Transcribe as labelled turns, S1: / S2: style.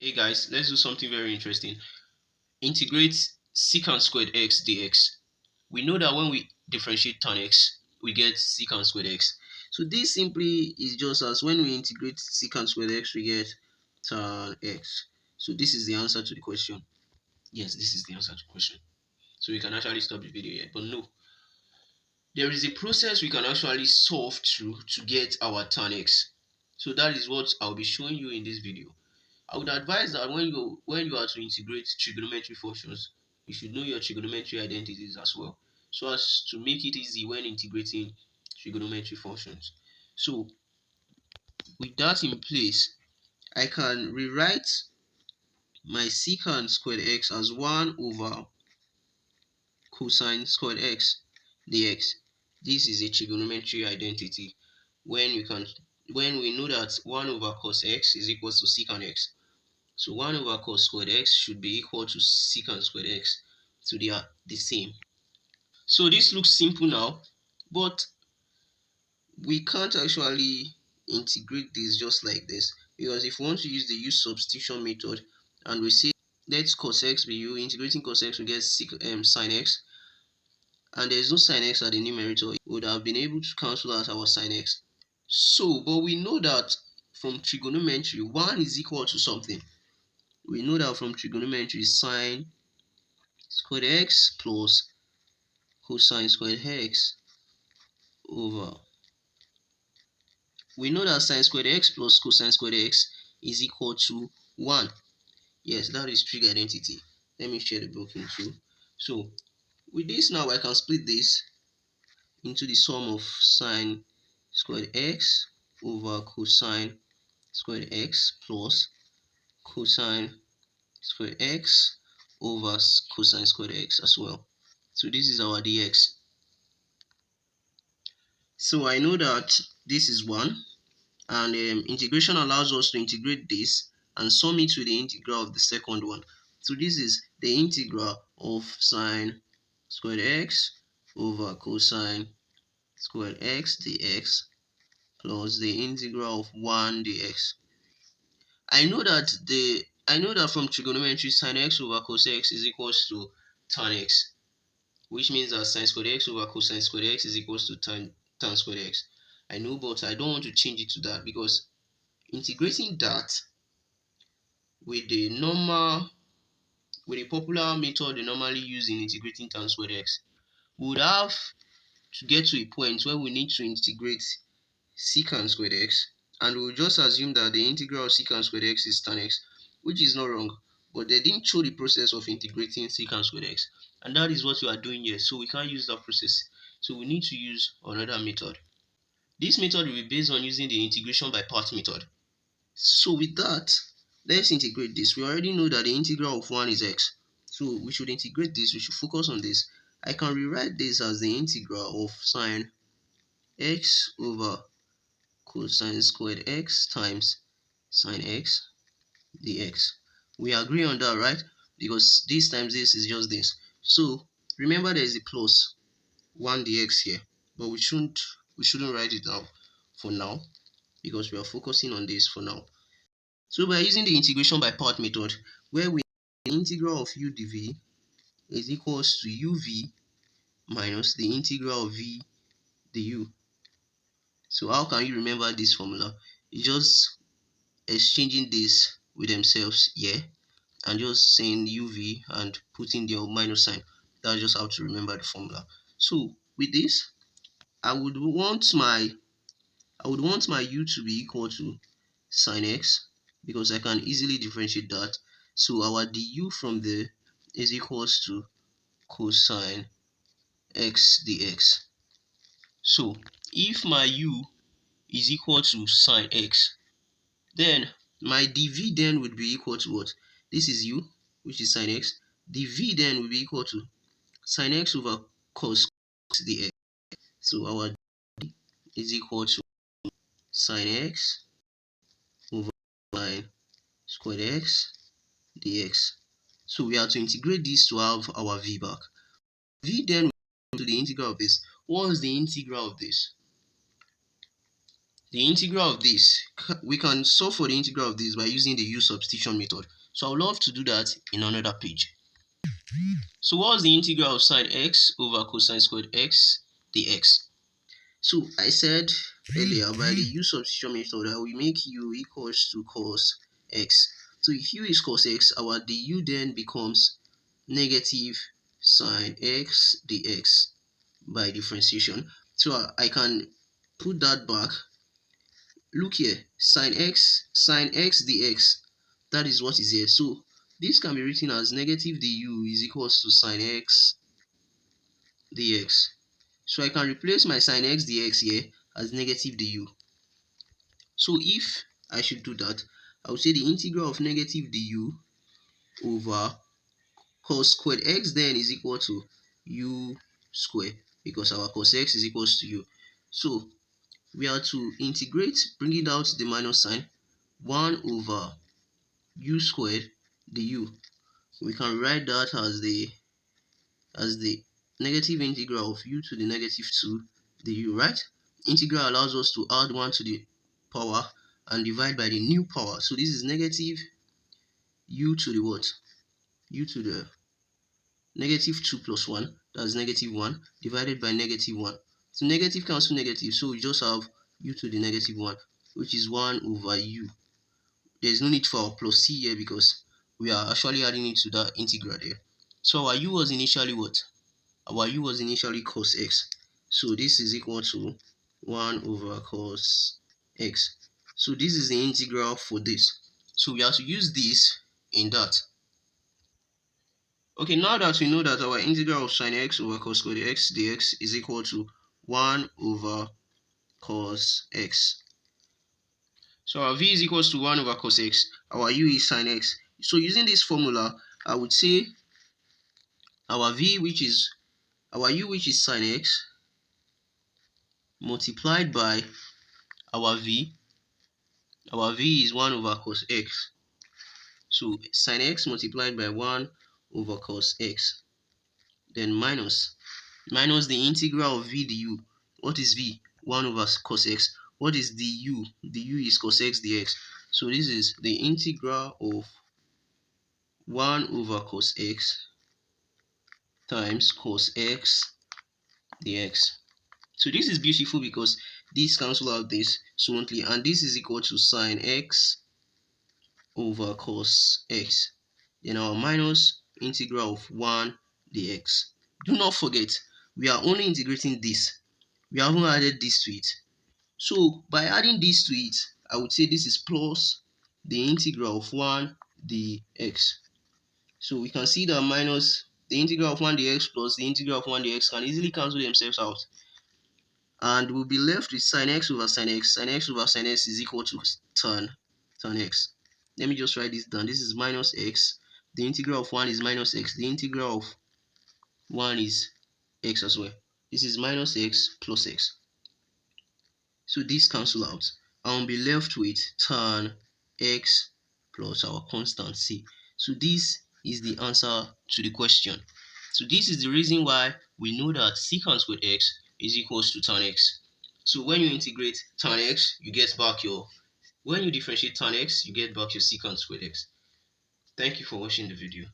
S1: Hey guys, let's do something very interesting. Integrate secant squared x dx. We know that when we differentiate tan x, we get secant squared x. So this simply is just as when we integrate secant squared x, we get tan x. So this is the answer to the question. Yes, this is the answer to the question. So we can actually stop the video here. But no, there is a process we can actually solve through to get our tan x. So that is what I'll be showing you in this video. I would advise that when you are to integrate trigonometry functions, you should know your trigonometry identities as well, so as to make it easy when integrating trigonometry functions. So with that in place, I can rewrite my secant squared x as 1 over cosine squared x dx. This is a trigonometry identity when we know that 1 over cos x is equal to secant x. So 1 over cos squared x should be equal to secant squared x. So they are the same. So this looks simple now, but we can't actually integrate this just like this, because if we want to use the use substitution method and we say let cos x be u, integrating cos x we get sin x, and there is no sin x at the numerator, we would have been able to cancel out our sin x. So but we know that from trigonometry 1 is equal to something. We know that from trigonometry sine squared x plus cosine squared x over, we know that sine squared x plus cosine squared x is equal to 1. Yes, that is trig identity. Let me share the book in two. So with this now, I can split this into the sum of sine squared x over cosine squared x plus cosine squared x over cosine squared x as well. So this is our dx. So I know that this is 1, and integration allows us to integrate this and sum it to the integral of the second one. So this is the integral of sine squared x over cosine squared x dx plus the integral of 1 dx. I know that from trigonometry sine x over cos x is equals to tan x, which means that sine squared x over cosine squared x is equals to tan squared x. I know, but I don't want to change it to that, because integrating that with the popular method they normally use in integrating tan squared x, we would have to get to a point where we need to integrate secant squared x, and we'll just assume that the integral of secant squared x is tan x, which is not wrong, but they didn't show the process of integrating secant squared x, and that is what we are doing here, so we can't use that process. So we need to use another method. This method will be based on using the integration by part method. So with that, let's integrate this. We already know that the integral of 1 is x. So we should integrate this. We should focus on this. I can rewrite this as the integral of sine x over cosine squared x times sine x dx. We agree on that, right? Because this times this is just this. So remember there is a plus 1 dx here, but we shouldn't write it down for now, because we are focusing on this for now. So we are using the integration by part method, where we the integral of u dv is equals to uv minus the integral of v du. So how can you remember this formula? You just exchanging this with themselves here and just saying uv and putting the minus sign. That's just how to remember the formula. So with this, I would want my u to be equal to sine x, because I can easily differentiate that. So our du from there is equals to cosine x dx. So if my u is equal to sine x, then my dv then would be equal to what? This is u, which is sine x. dv then will be equal to sine x over cos dx. So our d is equal to sine x over sine squared x dx. So we have to integrate this to have our v back. V then will to the integral of this. What is the integral of this? the integral of this, we can solve for the integral of this by using the u substitution method. So I would love to do that in another page. So what's the integral of sine x over cosine squared x dx? So I said earlier, by the u substitution method, I will make u equals to cos x. So if u is cos x, our du then becomes negative sine x dx by differentiation. So I can put that back. Look here, sine x dx, that is what is here. So this can be written as negative du is equals to sine x dx. So I can replace my sine x dx here as negative du. So if I should do that, I would say the integral of negative du over cos squared x then is equal to u square, because our cos x is equals to u. So we are to integrate, bringing out the minus sign, 1 over u squared du. We can write that as the negative integral of u to the negative 2 du, right? Integral allows us to add 1 to the power and divide by the new power. So this is negative u to the what? U to the negative 2 plus 1, that's negative 1, divided by negative 1. So negative cancel negative, so we just have u to the negative 1, which is 1 over u. There's no need for our plus c here because we are actually adding it to that integral there. So our u was initially what? Our u was initially cos x. So this is equal to 1 over cos x. So this is the integral for this. So we have to use this in that. Okay, now that we know that our integral of sine x over cos squared x dx is equal to 1 over cos x. So our v is equals to 1 over cos x. Our u is sine x. So using this formula, I would say our u, which is sine x, multiplied by our v. Our v is 1 over cos x. So sine x multiplied by 1 over cos x. Then minus the integral of v du. What is v? 1 over cos x. What is du? Du is cos x dx. So this is the integral of 1 over cos x times cos x dx. So this is beautiful because this cancel out this smoothly, and this is equal to sine x over cos x. Then our minus integral of 1 dx. Do not forget, we are only integrating this. We haven't added this to it. So by adding this to it, I would say this is plus the integral of 1 dx. So we can see that minus the integral of 1 dx plus the integral of 1 dx can easily cancel themselves out. And we'll be left with sine x over sine x. Sine x over sine x is equal to tan x. Let me just write this down. This is minus x. The integral of 1 is minus x. The integral of 1 is x as well. This is minus x plus x. So this cancel out. I will be left with tan x plus our constant c. So this is the answer to the question. So this is the reason why we know that secant squared x is equals to tan x. So when you integrate tan x, you get back your, when you differentiate tan x, you get back your secant squared x. Thank you for watching the video.